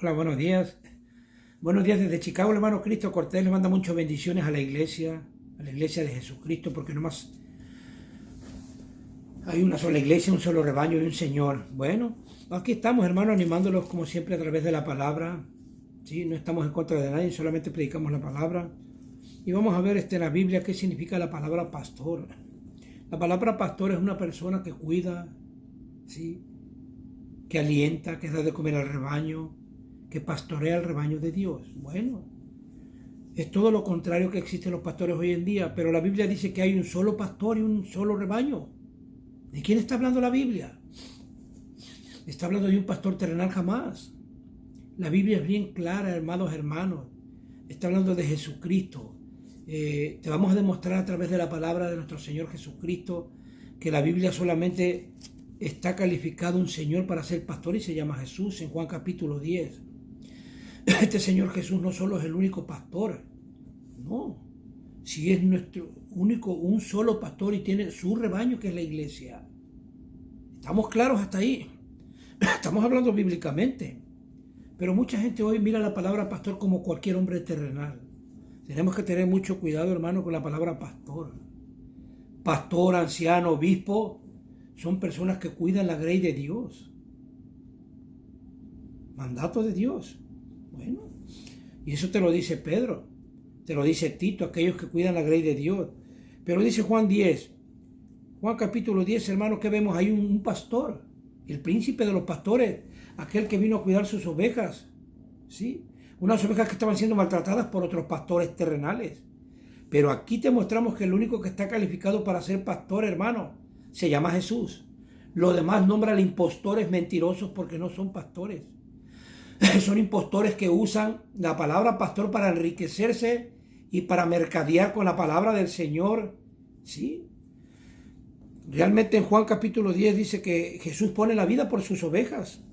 Hola, buenos días. Buenos días desde Chicago, el hermano Cristo Cortés le manda muchas bendiciones a la iglesia de Jesucristo, porque nomás hay una sola iglesia, un solo rebaño y un Señor. Bueno, aquí estamos, hermano, animándolos como siempre a través de la palabra. ¿Sí? No estamos en contra de nadie, solamente predicamos la palabra. Y vamos a ver en la Biblia qué significa la palabra pastor. La palabra pastor es una persona que cuida, ¿sí? Que alienta, que da de comer al rebaño, que pastorea el rebaño de Dios. Bueno, es todo lo contrario que existen los pastores hoy en día, pero la Biblia dice que hay un solo pastor y un solo rebaño. ¿De quién está hablando la Biblia? Está hablando de un pastor terrenal jamás. La Biblia es bien clara, hermanos. Está hablando de Jesucristo. Te vamos a demostrar a través de la palabra de nuestro Señor Jesucristo que la Biblia solamente está calificado un Señor para ser pastor y se llama Jesús en Juan capítulo 10. Este Señor Jesús no solo es el único pastor, no, si es nuestro único, un solo pastor y tiene su rebaño que es la iglesia. ¿Estamos claros hasta ahí? Estamos hablando bíblicamente, pero mucha gente hoy mira la palabra pastor como cualquier hombre terrenal. Tenemos que tener mucho cuidado, hermano, con la palabra pastor. Pastor, anciano, obispo, son personas que cuidan la grey de Dios. Mandato de Dios. Bueno, y eso te lo dice Pedro, te lo dice Tito, aquellos que cuidan la grey de Dios. Pero dice Juan 10, Juan capítulo 10, hermano, que vemos ahí un pastor, el príncipe de los pastores, aquel que vino a cuidar sus ovejas, ¿sí? Unas ovejas que estaban siendo maltratadas por otros pastores terrenales. Pero aquí te mostramos que el único que está calificado para ser pastor, hermano, se llama Jesús. Los demás nombran impostores mentirosos porque no son pastores. Son impostores que usan la palabra pastor para enriquecerse y para mercadear con la palabra del Señor. ¿Sí? Realmente en Juan capítulo 10 dice que Jesús pone la vida por sus ovejas.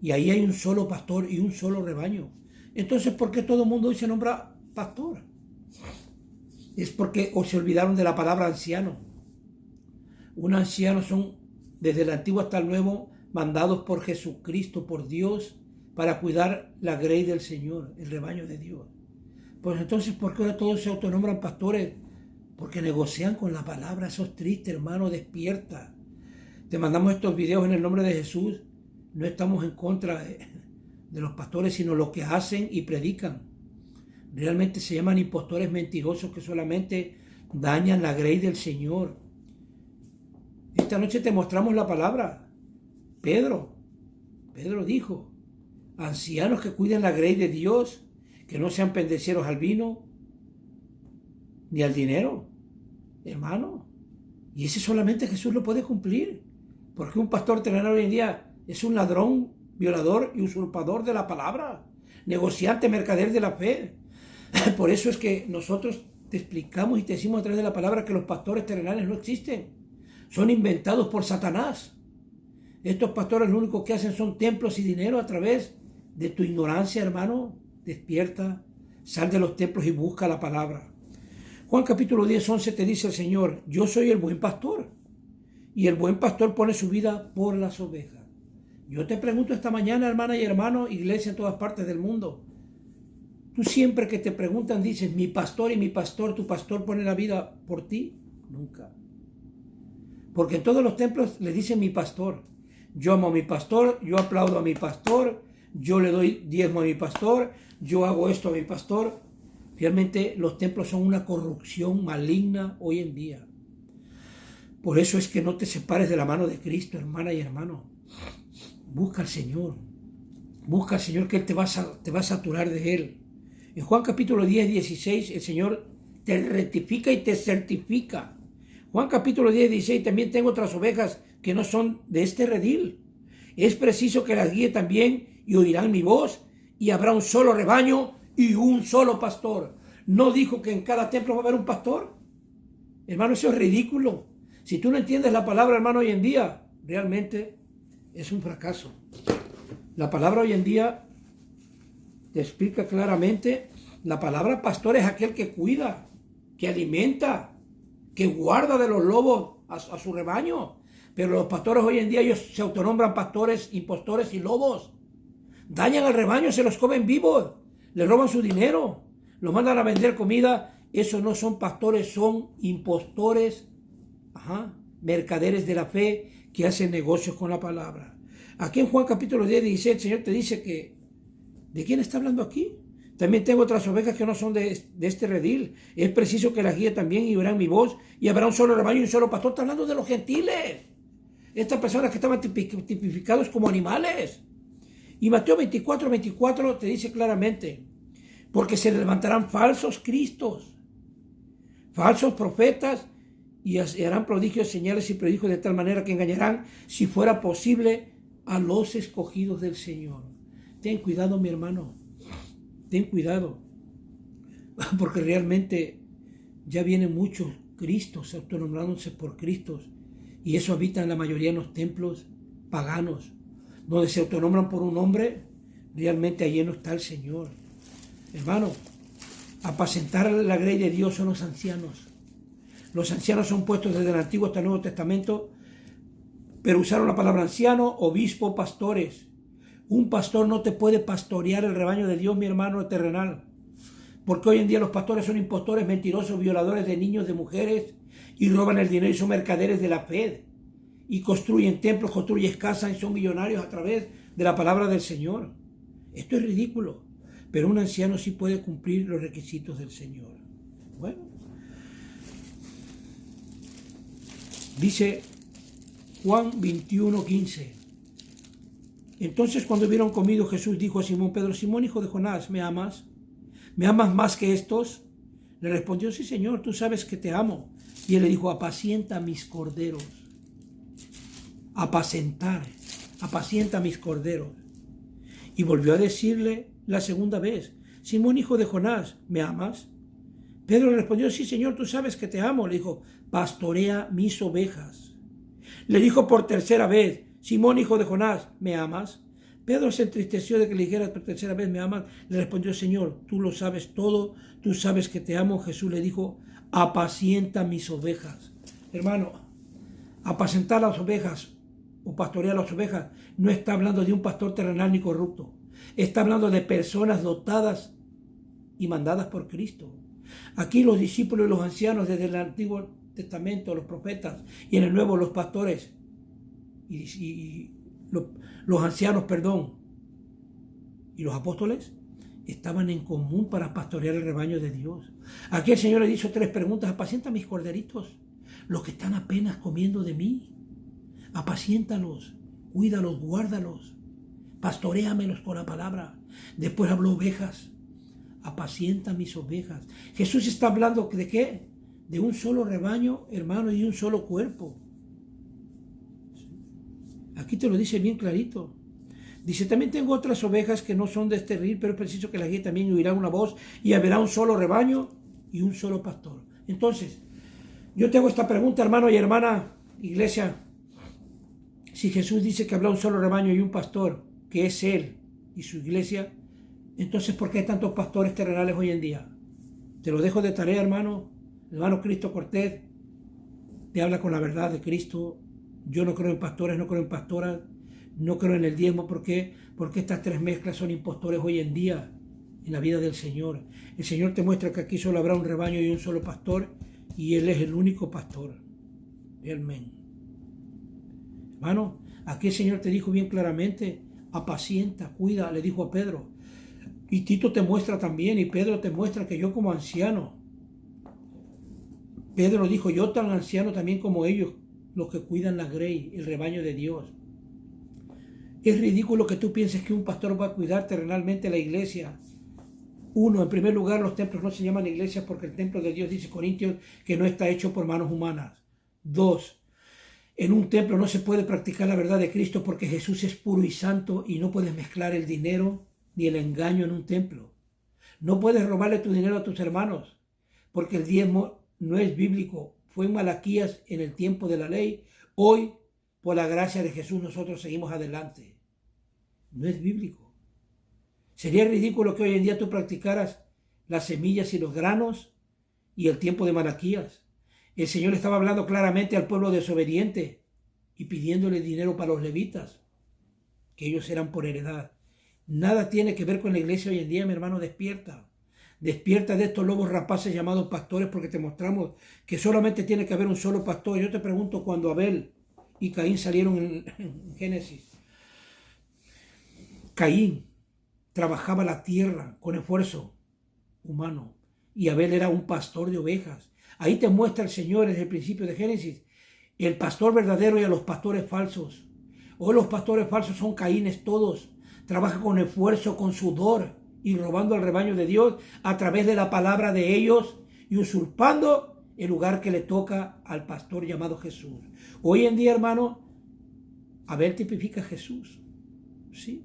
Y ahí hay un solo pastor y un solo rebaño. Entonces, ¿por qué todo el mundo hoy se nombra pastor? Es porque o se olvidaron de la palabra anciano. Un anciano son, desde el Antiguo hasta el Nuevo, mandados por Jesucristo, por Dios, para cuidar la grey del Señor, el rebaño de Dios. Pues entonces, ¿por qué ahora todos se autonombran pastores? Porque negocian con la palabra. Eso es triste, hermano, despierta. Te mandamos estos videos en el nombre de Jesús. No estamos en contra de los pastores, sino los que hacen y predican. Realmente se llaman impostores mentirosos que solamente dañan la grey del Señor. Esta noche te mostramos la palabra. Pedro dijo, ancianos que cuiden la grey de Dios, que no sean pendeceros al vino ni al dinero, hermano. Y ese solamente Jesús lo puede cumplir, porque un pastor terrenal hoy en día es un ladrón, violador y usurpador de la palabra, negociante, mercader de la fe. Por eso es que nosotros te explicamos y te decimos a través de la palabra que los pastores terrenales no existen, son inventados por Satanás. Estos pastores lo único que hacen son templos y dinero a través de tu ignorancia, hermano. Despierta, sal de los templos y busca la palabra. Juan capítulo 10, 11 te dice el Señor, yo soy el buen pastor y el buen pastor pone su vida por las ovejas. Yo te pregunto esta mañana, hermana y hermano, iglesia en todas partes del mundo, tú siempre que te preguntan dices, mi pastor y mi pastor, tu pastor pone la vida por ti, nunca. Porque en todos los templos le dicen mi pastor. Yo amo a mi pastor, yo aplaudo a mi pastor, yo le doy diezmo a mi pastor, yo hago esto a mi pastor. Realmente los templos son una corrupción maligna hoy en día. Por eso es que no te separes de la mano de Cristo, hermana y hermano. Busca al Señor. Busca al Señor que Él te va a saturar de Él. En Juan capítulo 10, 16, el Señor te rectifica y te certifica. Juan capítulo 10, 16, también tengo otras ovejas que no son de este redil. Es preciso que las guíe también y oirán mi voz y habrá un solo rebaño y un solo pastor. ¿No dijo que en cada templo va a haber un pastor? Hermano, eso es ridículo. Si tú no entiendes la palabra, hermano, hoy en día, realmente es un fracaso. La palabra hoy en día te explica claramente, la palabra pastor es aquel que cuida, que alimenta, que guarda de los lobos a su rebaño. Pero los pastores hoy en día ellos se autonombran pastores, impostores y lobos. dañan al rebaño, se los comen vivos, le roban su dinero, los mandan a vender comida. Esos no son pastores, son impostores, mercaderes de la fe que hacen negocios con la palabra. Aquí en Juan capítulo 10, 16, el Señor te dice que, ¿de quién está hablando aquí? También tengo otras ovejas que no son de este redil. Es preciso que las guíe también y oirán mi voz, y habrá un solo rebaño y un solo pastor. Está hablando de los gentiles. Estas personas que estaban tipificados como animales. Y Mateo 24, 24 te dice claramente, porque se levantarán falsos cristos, falsos profetas, y harán prodigios, señales y prodigios de tal manera que engañarán, si fuera posible, a los escogidos del Señor. Ten cuidado, mi hermano, ten cuidado, porque realmente ya vienen muchos Cristos autonombrándose por Cristos, y eso habita en la mayoría de los templos paganos, donde se autonombran por un hombre. Realmente allí no está el Señor. Hermano, apacentar la grey de Dios son los ancianos. Los ancianos son puestos desde el Antiguo hasta el Nuevo Testamento, pero usaron la palabra anciano, obispo, pastores. Un pastor no te puede pastorear el rebaño de Dios, mi hermano terrenal, porque hoy en día los pastores son impostores, mentirosos, violadores de niños, de mujeres, y roban el dinero y son mercaderes de la fe, y construyen templos, construyen casas y son millonarios a través de la palabra del Señor. Esto es ridículo, pero un anciano sí puede cumplir los requisitos del Señor. Bueno, dice Juan 21, 15. Entonces, cuando hubieron comido, Jesús dijo a Simón Pedro: Simón, hijo de Jonás, ¿me amas? ¿Me amas más que estos? Le respondió: sí, Señor, tú sabes que te amo. Y él le dijo: apacienta mis corderos. Apacienta mis corderos. Y volvió a decirle la segunda vez: Simón, hijo de Jonás, ¿me amas? Pedro le respondió: sí, Señor, tú sabes que te amo. Le dijo: pastorea mis ovejas. Le dijo por tercera vez: Simón, hijo de Jonás, ¿me amas? Pedro se entristeció de que le dijera por tercera vez: ¿me amas? Le respondió: Señor, tú lo sabes todo, tú sabes que te amo. Jesús le dijo: apacienta mis ovejas. Hermano, apacentar las ovejas o pastorear las ovejas no está hablando de un pastor terrenal ni corrupto. Está hablando de personas dotadas y mandadas por Cristo. Aquí los discípulos y los ancianos desde el Antiguo Testamento, los profetas, y en el Nuevo los pastores los ancianos, y los apóstoles estaban en común para pastorear el rebaño de Dios. Aquí el Señor le hizo 3 preguntas: apacienta mis corderitos, los que están apenas comiendo de mí. Apaciéntalos, cuídalos, guárdalos, pastoréamelos con la palabra. Después habló ovejas: apacienta mis ovejas. Jesús está hablando ¿de qué? De un solo rebaño, hermano, y un solo cuerpo. Aquí te lo dice bien clarito. Dice: también tengo otras ovejas que no son de este redil, pero es preciso que las guíe también, y oirá una voz, y habrá un solo rebaño y un solo pastor. Entonces, yo te hago esta pregunta, hermano y hermana, iglesia. Si Jesús dice que habrá un solo rebaño y un pastor, que es Él y su iglesia, entonces ¿por qué hay tantos pastores terrenales hoy en día? Te lo dejo de tarea, hermano. El hermano Cristo Cortés te habla con la verdad de Cristo. Yo no creo en pastores, no creo en pastoras, no creo en el diezmo. ¿Por qué? Porque estas 3 mezclas son impostores hoy en día en la vida del Señor. El Señor te muestra que aquí solo habrá un rebaño y un solo pastor, y Él es el único pastor. Amén. Hermano, aquí el Señor te dijo bien claramente: apacienta, cuida, le dijo a Pedro. Y Tito te muestra también, y Pedro te muestra que yo como anciano, Pedro dijo: yo tan anciano también como ellos, los que cuidan la grey, el rebaño de Dios. Es ridículo que tú pienses que un pastor va a cuidar terrenalmente la iglesia. En primer lugar, los templos no se llaman iglesias porque el templo de Dios, dice Corintios, que no está hecho por manos humanas. 2, en un templo no se puede practicar la verdad de Cristo porque Jesús es puro y santo, y no puedes mezclar el dinero ni el engaño en un templo. No puedes robarle tu dinero a tus hermanos porque el diezmo no es bíblico. Fue en Malaquías en el tiempo de la ley. Hoy, por la gracia de Jesús, nosotros seguimos adelante. No es bíblico. Sería ridículo que hoy en día tú practicaras las semillas y los granos y el tiempo de Malaquías. El Señor estaba hablando claramente al pueblo desobediente y pidiéndole dinero para los levitas, que ellos eran por heredad. Nada tiene que ver con la iglesia hoy en día, mi hermano, despierta. Despierta de estos lobos rapaces llamados pastores, porque te mostramos que solamente tiene que haber un solo pastor. Yo te pregunto, cuando Abel y Caín salieron en Génesis, Caín trabajaba la tierra con esfuerzo humano y Abel era un pastor de ovejas. Ahí te muestra el Señor desde el principio de Génesis el pastor verdadero y a los pastores falsos. Hoy los pastores falsos son Caínes todos. Trabajan con esfuerzo, con sudor y robando al rebaño de Dios a través de la palabra de ellos y usurpando el lugar que le toca al pastor llamado Jesús. Hoy en día, hermano, Abel tipifica a Jesús. ¿Sí?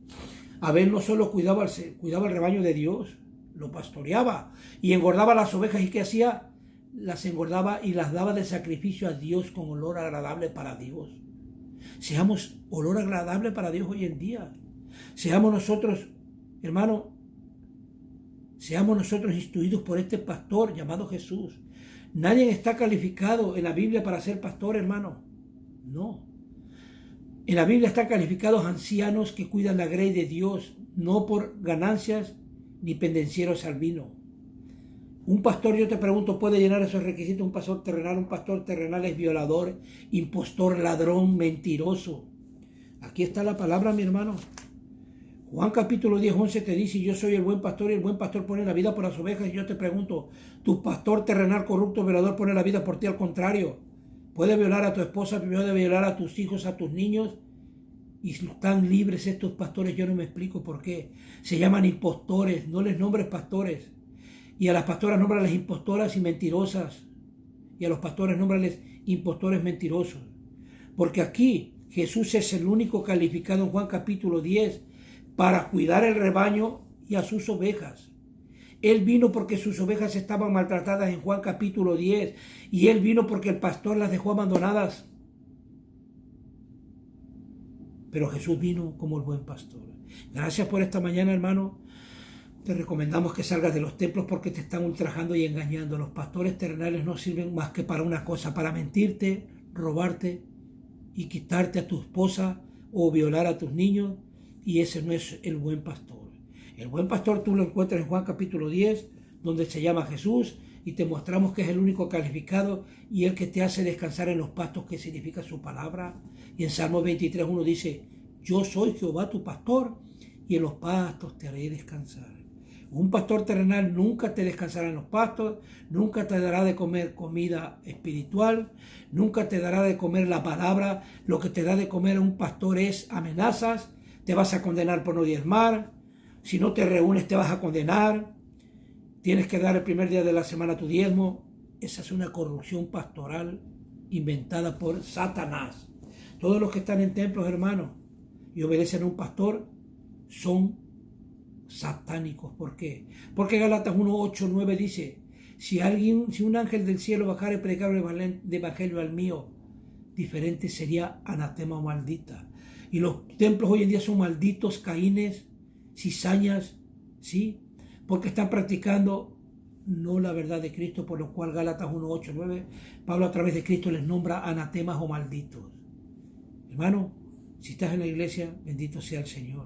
Abel no solo cuidaba el rebaño de Dios, lo pastoreaba y engordaba las ovejas. ¿Y qué hacía? Las engordaba y las daba de sacrificio a Dios con olor agradable para Dios. Seamos olor agradable para Dios hoy en día. Seamos nosotros, hermano, seamos nosotros instruidos por este pastor llamado Jesús. Nadie está calificado en la Biblia para ser pastor, hermano. No. En la Biblia están calificados ancianos que cuidan la grey de Dios, no por ganancias ni pendencieros al vino. Un pastor, yo te pregunto, ¿puede llenar esos requisitos? Un pastor terrenal es violador, impostor, ladrón, mentiroso. Aquí está la palabra, mi hermano. Juan capítulo 10, 11 te dice, yo soy el buen pastor y el buen pastor pone la vida por las ovejas. Y yo te pregunto, ¿tu pastor terrenal corrupto, violador, pone la vida por ti? Al contrario, puede violar a tu esposa, puede violar a tus hijos, a tus niños, y están libres estos pastores. Yo no me explico por qué. Se llaman impostores, no les nombres pastores. Y a las pastoras nómbrales impostoras y mentirosas. Y a los pastores nómbrales impostores mentirosos. Porque aquí Jesús es el único calificado en Juan capítulo 10 para cuidar el rebaño y a sus ovejas. Él vino porque sus ovejas estaban maltratadas en Juan capítulo 10. Y Él vino porque el pastor las dejó abandonadas. Pero Jesús vino como el buen pastor. Gracias por esta mañana, hermano. Te recomendamos que salgas de los templos porque te están ultrajando y engañando. Los pastores terrenales no sirven más que para una cosa, para mentirte, robarte y quitarte a tu esposa o violar a tus niños. Y ese no es el buen pastor. El buen pastor tú lo encuentras en Juan capítulo 10, donde se llama Jesús, y te mostramos que es el único calificado y el que te hace descansar en los pastos, que significa su palabra. Y en Salmo 23, 1 dice, yo soy Jehová tu pastor y en los pastos te haré descansar. Un pastor terrenal nunca te descansará en los pastos, nunca te dará de comer comida espiritual, nunca te dará de comer la palabra. Lo que te da de comer a un pastor es amenazas. Te vas a condenar por no diezmar. Si no te reúnes te vas a condenar. Tienes que dar el primer día de la semana tu diezmo. Esa es una corrupción pastoral inventada por Satanás. Todos los que están en templos, hermanos, y obedecen a un pastor son satánicos. ¿Por qué? Porque Gálatas 1, 8, 9 dice, si un ángel del cielo bajara y predicara el evangelio al mío, diferente sería anatema o maldita. Y los templos hoy en día son malditos, Caínes, cizañas, ¿sí? Porque están practicando no la verdad de Cristo, por lo cual Gálatas 1, 8, 9, Pablo a través de Cristo les nombra anatemas o malditos. Hermano, si estás en la iglesia, bendito sea el Señor.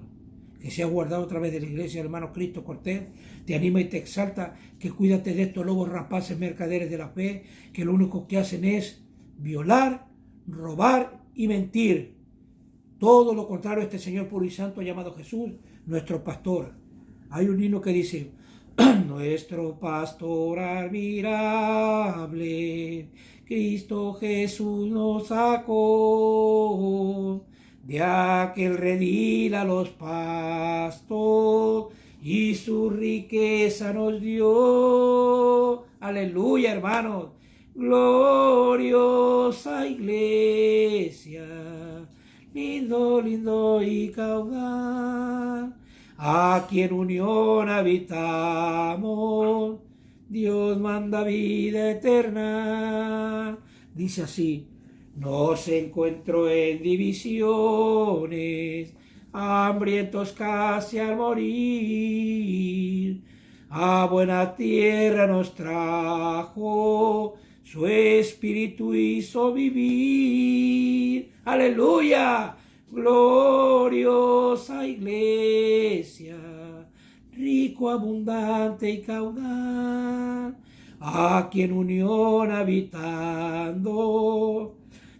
Que seas guardado a través de la iglesia, hermano. Cristo Cortés te anima y te exalta, que cuídate de estos lobos rapaces mercaderes de la fe, que lo único que hacen es violar, robar y mentir. Todo lo contrario a este Señor puro y santo llamado Jesús, nuestro pastor. Hay un himno que dice, nuestro pastor admirable, Cristo Jesús nos sacó de aquel redil a los pastos y su riqueza nos dio. Aleluya, hermanos. Gloriosa iglesia, lindo, lindo y caudal, aquí en unión habitamos, Dios manda vida eterna. Dice así, no se encuentro en divisiones, hambrientos casi al morir, a buena tierra nos trajo, su espíritu hizo vivir. Aleluya, Gloriosa iglesia, rico, abundante y caudal, aquí en unión habitando,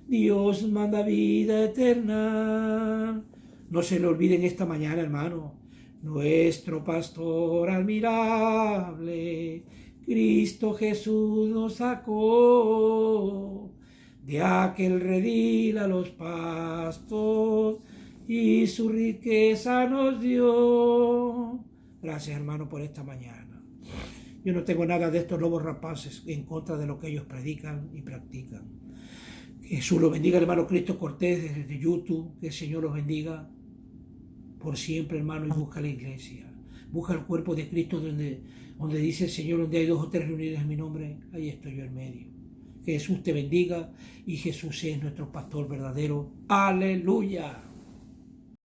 Dios manda vida eterna. No se le olviden esta mañana, hermano, nuestro pastor admirable, Cristo Jesús nos sacó de aquel redil a los pastos y su riqueza nos dio. Gracias, hermano, por esta mañana. Yo no tengo nada de estos lobos rapaces en contra de lo que ellos predican y practican. Que Jesús los bendiga, hermano Cristo Cortés, desde YouTube. Que el Señor los bendiga por siempre, hermano, y busca la iglesia. Busca el cuerpo de Cristo donde dice el Señor, donde hay 2 o 3 reunidos en mi nombre, ahí estoy yo en medio. Que Jesús te bendiga y Jesús es nuestro pastor verdadero. Aleluya.